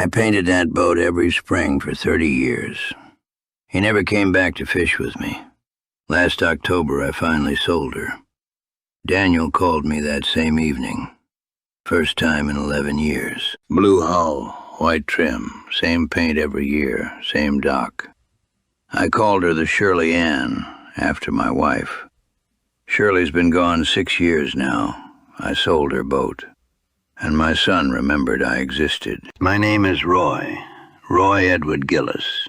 I painted that boat every spring for 30 years. He never came back to fish with me. Last October, I finally sold her. Daniel called me that same evening. First time in 11 years. Blue hull, white trim, same paint every year, same dock. I called her the Shirley Ann, after my wife. Shirley's been gone 6 years now. I sold her boat. And my son remembered I existed. My name is Roy Edward Gillis.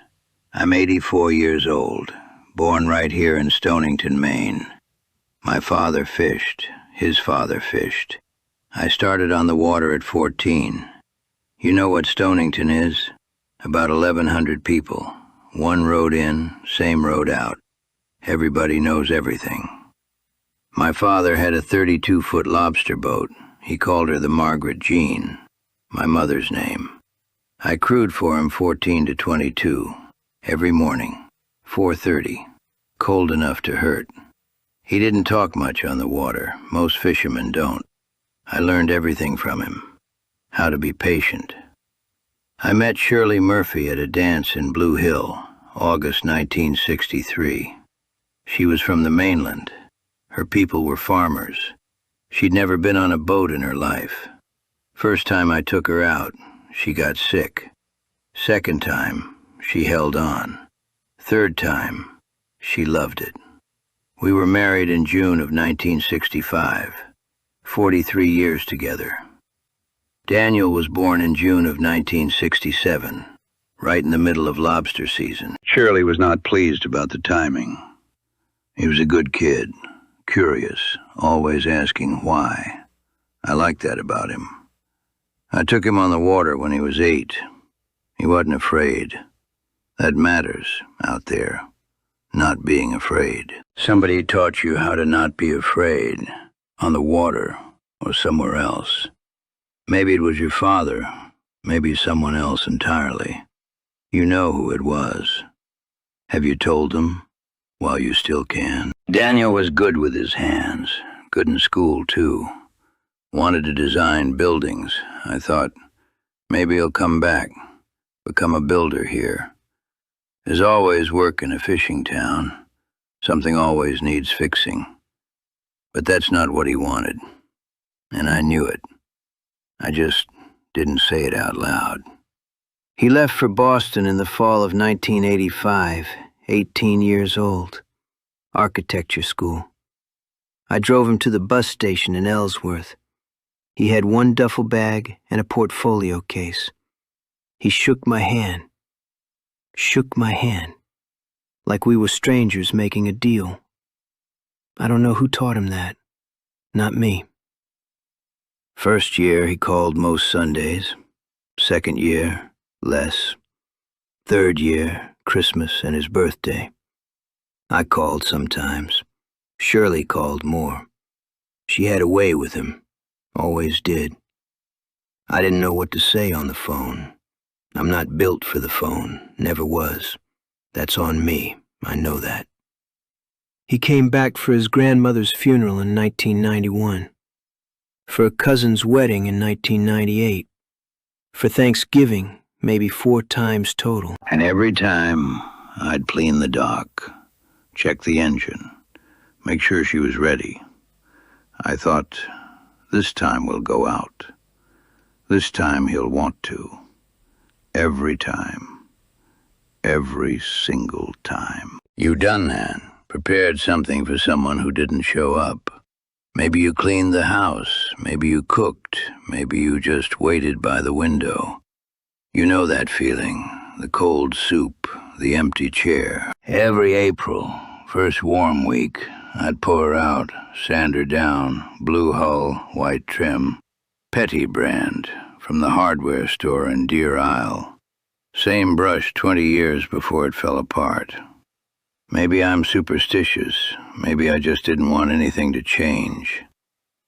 I'm 84 years old, born right here in Stonington, Maine. My father fished. His father fished. I started on the water at 14. You know what Stonington is? About 1,100 people. One road in, same road out. Everybody knows everything. My father had a 32-foot lobster boat. He called her the Margaret Jean, my mother's name. I crewed for him 14 to 22, every morning, 4:30, cold enough to hurt. He didn't talk much on the water. Most fishermen don't. I learned everything from him. How to be patient. I met Shirley Murphy at a dance in Blue Hill, August 1963. She was from the mainland. Her people were farmers. She'd never been on a boat in her life. First time I took her out, she got sick. Second time, she held on. Third time, she loved it. We were married in June of 1965, 43 years together. Daniel was born in June of 1967, right in the middle of lobster season. Shirley was not pleased about the timing. He was a good kid. Curious, always asking why. I liked that about him. I took him on the water when he was 8. He wasn't afraid. That matters, out there, not being afraid. Somebody taught you how to not be afraid, on the water or somewhere else. Maybe it was your father, maybe someone else entirely. You know who it was. Have you told them? While you still can. Daniel was good with his hands, good in school too. Wanted to design buildings. I thought, maybe he'll come back, become a builder here. There's always work in a fishing town. Something always needs fixing. But that's not what he wanted. And I knew it. I just didn't say it out loud. He left for Boston in the fall of 1985. 18 years old. Architecture school. I drove him to the bus station in Ellsworth. He had one duffel bag and a portfolio case. He shook my hand, like we were strangers making a deal. I don't know who taught him that. Not me. First year, he called most Sundays. Second year, less. Third year, Christmas and his birthday. I called sometimes. Shirley called more. She had a way with him. Always did. I didn't know what to say on the phone. I'm not built for the phone. Never was. That's on me. I know that. He came back for his grandmother's funeral in 1991. For a cousin's wedding in 1998. For Thanksgiving, maybe 4 times total. And every time, I'd clean the dock, check the engine, make sure she was ready. I thought, this time we'll go out. This time he'll want to. Every time. Every single time. You done that. Prepared something for someone who didn't show up. Maybe you cleaned the house. Maybe you cooked. Maybe you just waited by the window. You know that feeling, the cold soup, the empty chair. Every April, first warm week, I'd pour her out, sand her down, blue hull, white trim, Petty brand, from the hardware store in Deer Isle. Same brush 20 years before it fell apart. Maybe I'm superstitious, maybe I just didn't want anything to change.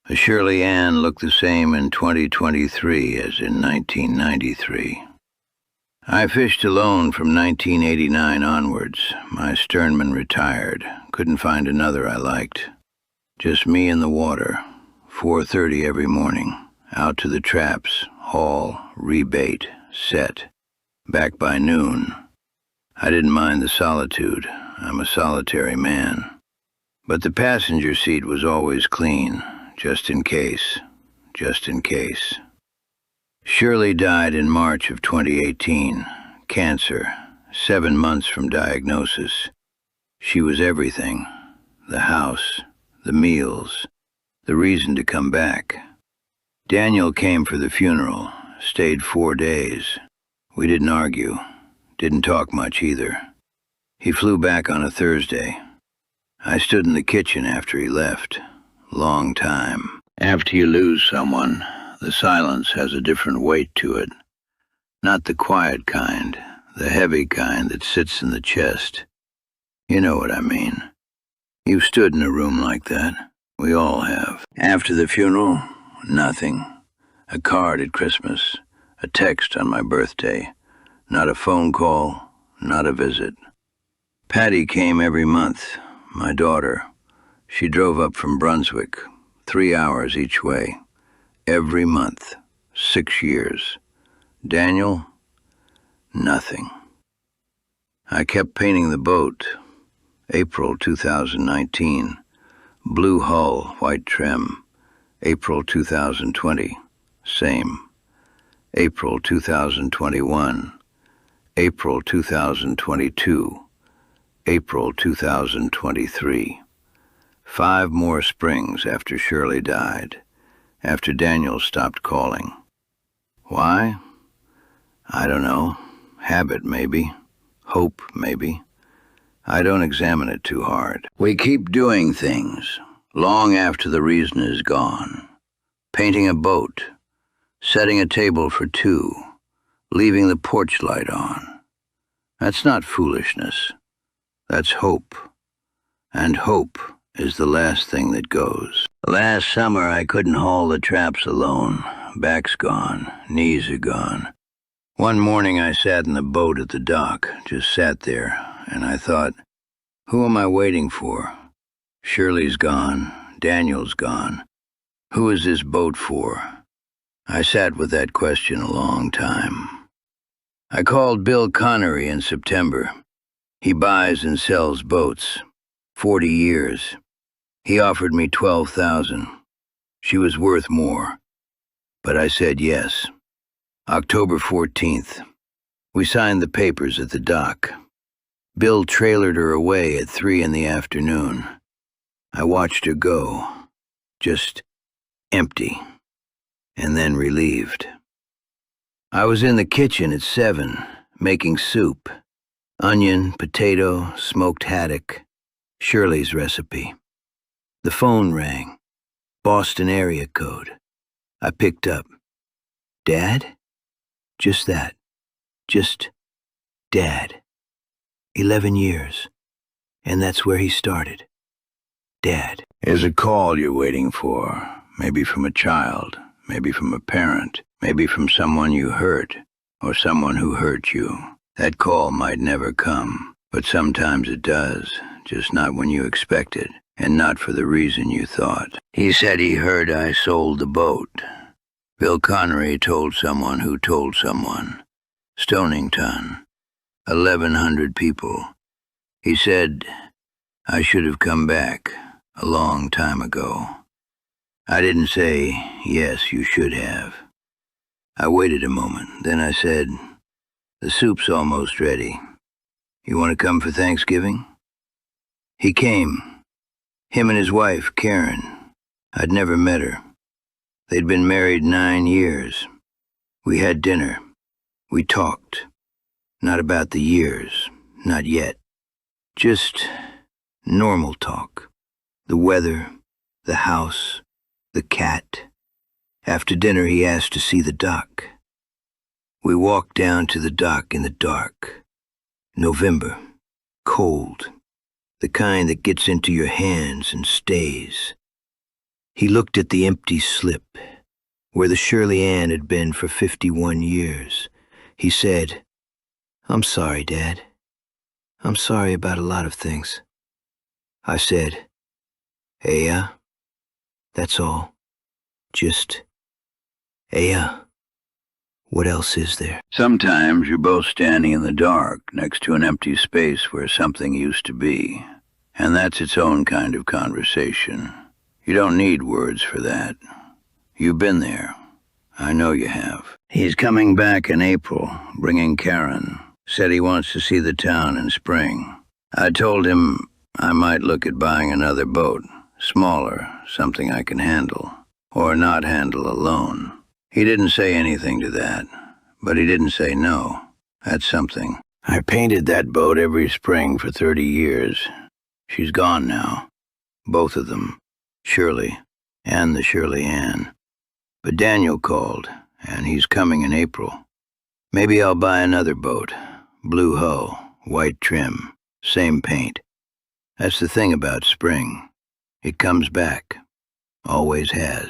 The Shirley Ann looked the same in 2023 as in 1993. I fished alone from 1989 onwards. My sternman retired. Couldn't find another I liked. Just me in the water. 4:30 every morning. Out to the traps, haul, rebait, set, back by noon. I didn't mind the solitude. I'm a solitary man. But the passenger seat was always clean, just in case, just in case. Shirley died in March of 2018. Cancer, 7 months from diagnosis. She was everything. The house, the meals, the reason to come back. Daniel came for the funeral, stayed 4 days. We didn't argue, didn't talk much either. He flew back on a Thursday. I stood in the kitchen after he left. Long time. After you lose someone, the silence has a different weight to it. Not the quiet kind, the heavy kind that sits in the chest. You know what I mean. You've stood in a room like that. We all have. After the funeral, nothing. A card at Christmas, a text on my birthday. Not a phone call, not a visit. Patty came every month, my daughter. She drove up from Brunswick, 3 hours each way. Every month, 6 years. Daniel, nothing. I kept painting the boat. April 2019. Blue hull, white trim. April 2020. Same. April 2021. April 2022. April 2023. 5 more springs after Shirley died, after Daniel stopped calling. Why? I don't know. Habit, maybe. Hope, maybe. I don't examine it too hard. We keep doing things, long after the reason is gone. Painting a boat, setting a table for 2, leaving the porch light on. That's not foolishness. That's hope. And hope is the last thing that goes. Last summer, I couldn't haul the traps alone. Back's gone, knees are gone. One morning, I sat in the boat at the dock, just sat there, and I thought, who am I waiting for? Shirley's gone, Daniel's gone. Who is this boat for? I sat with that question a long time. I called Bill Connery in September. He buys and sells boats. 40 years. He offered me $12,000. She was worth more. But I said yes. October 14th. We signed the papers at the dock. Bill trailered her away at 3 in the afternoon. I watched her go. Just empty. And then relieved. I was in the kitchen at 7, making soup. Onion, potato, smoked haddock. Shirley's recipe. The phone rang. Boston area code. I picked up. Dad? Just that. Just Dad. 11 years. And that's where he started. Dad. Here's a call you're waiting for. Maybe from a child. Maybe from a parent. Maybe from someone you hurt. Or someone who hurt you. That call might never come. But sometimes it does. Just not when you expect it. And not for the reason you thought. He said he heard I sold the boat. Bill Connery told someone who told someone. Stonington. 1,100 people. He said I should have come back a long time ago. I didn't say, yes, you should have. I waited a moment. Then I said, the soup's almost ready. You want to come for Thanksgiving? He came. Him and his wife, Karen. I'd never met her. They'd been married 9 years. We had dinner. We talked. Not about the years. Not yet. Just normal talk. The weather, the house, the cat. After dinner, he asked to see the dock. We walked down to the dock in the dark. November. Cold. The kind that gets into your hands and stays. He looked at the empty slip, where the Shirley Ann had been for 51 years. He said, I'm sorry, Dad. I'm sorry about a lot of things. I said, yeah, that's all. Just, yeah. What else is there? Sometimes you're both standing in the dark next to an empty space where something used to be. And that's its own kind of conversation. You don't need words for that. You've been there. I know you have. He's coming back in April, bringing Karen. Said he wants to see the town in spring. I told him I might look at buying another boat. Smaller, something I can handle. Or not handle alone. He didn't say anything to that, but he didn't say no. That's something. I painted that boat every spring for 30 years. She's gone now. Both of them. Shirley and the Shirley Ann. But Daniel called, and he's coming in April. Maybe I'll buy another boat. Blue hull, white trim, same paint. That's the thing about spring. It comes back. Always has.